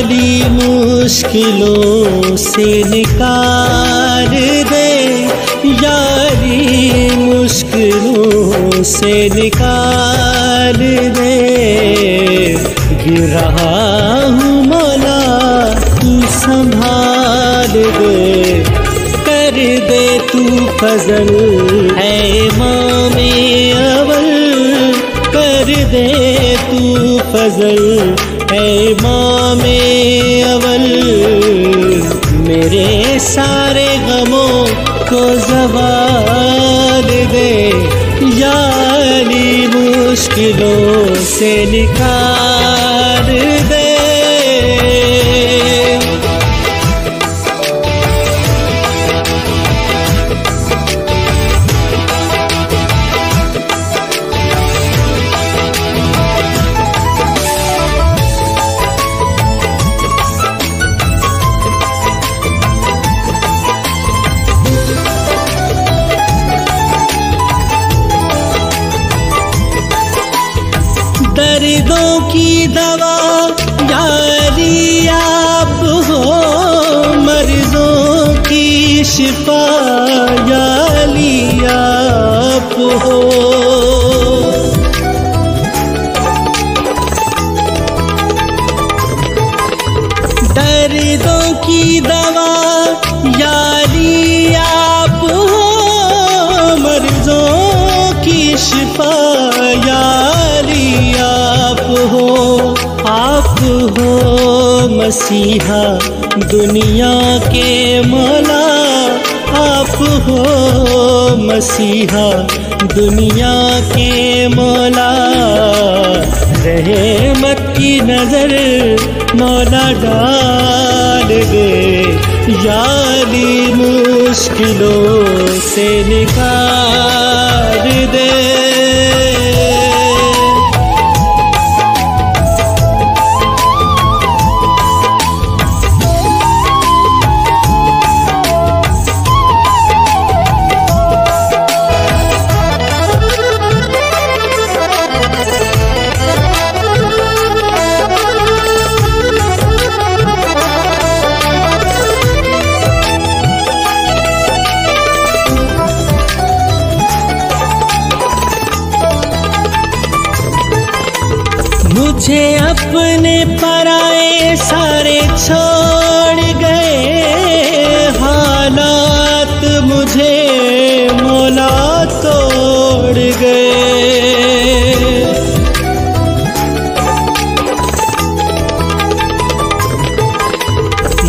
यारी मुश्किलों से निकाल दे, यारी मुश्किलों से निकाल दे। गिर रहा हूँ मौला तू संभाल दे, कर दे तू फजल है इमाम-ए अव्वल, कर दे तू फजल है इमाम-ए अव्वल। मेरे सारे गमों को ज़वाल दे, यारी मुश्किलों से निकाल दे। दर्दों की दवा यारी आप हो, मर्जों की शिफा यारी आप हो। दर्दों की दवा यारी आप हो, मर्जों की शिफा यारी आप हो। आप हो मसीहा दुनिया के मौला, आप हो मसीहा दुनिया के मौला। रहमत की नजर मौला डाल दे, यारी मुश्किलों से निकाल दे। मुझे अपने पराए सारे छोड़ गए, हालात मुझे मौला तोड़ गए।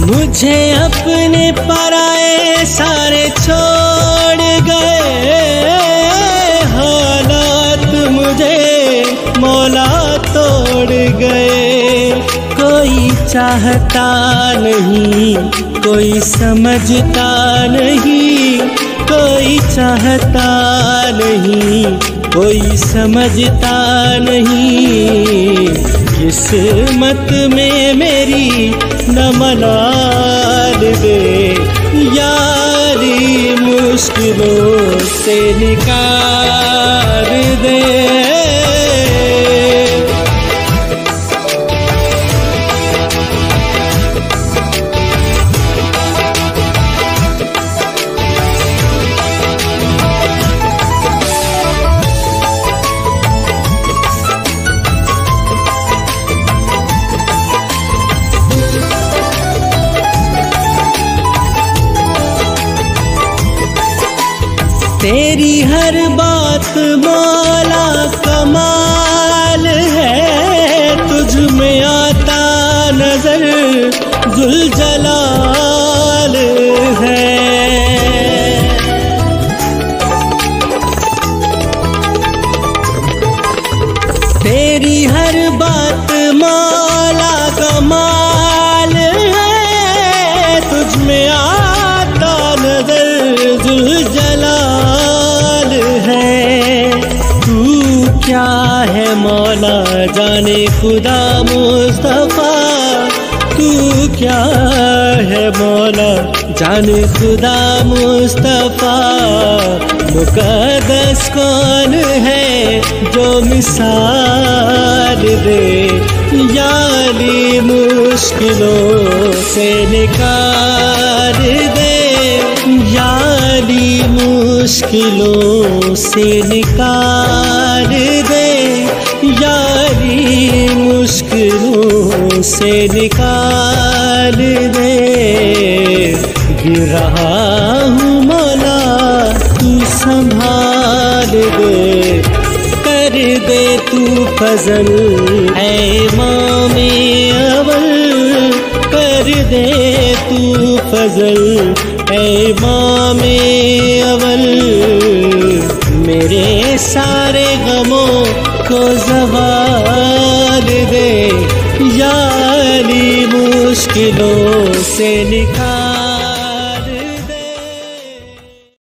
मुझे अपने पराए सारे छोड़ गए, हालात मुझे मौला तोड़ गए। कोई चाहता नहीं, कोई समझता नहीं, कोई चाहता नहीं, कोई समझता नहीं। किस्मत में मेरी न मलाल दे, यारी मुश्किलों से निकाल दे। तेरी हर बात मौला कमाल है, तुझ में आता नजर जुलजलाल है। तेरी हर बात मौला कमाल है, तुझ में आता नजर जुलजलाल है। तू क्या है मौला जाने खुदा मुस्तफा, तू क्या है मौला जाने खुदा मुस्तफा। मुक़द्दस कौन है जो मिसाल दे, याली मुश्किलों से निकाल दे, याली मुश्किलों से निकाल दे, याली मुश्किलों से निकाल दे। गिर रहा हूँ मौला तू संभाल दे, कर दे तू फजल है इमाम अव्वल, कर दे तू फजल है इमाम अव्वल। मेरे सारे गमों को ज़वाल दे, याली मुश्किलों से निकाल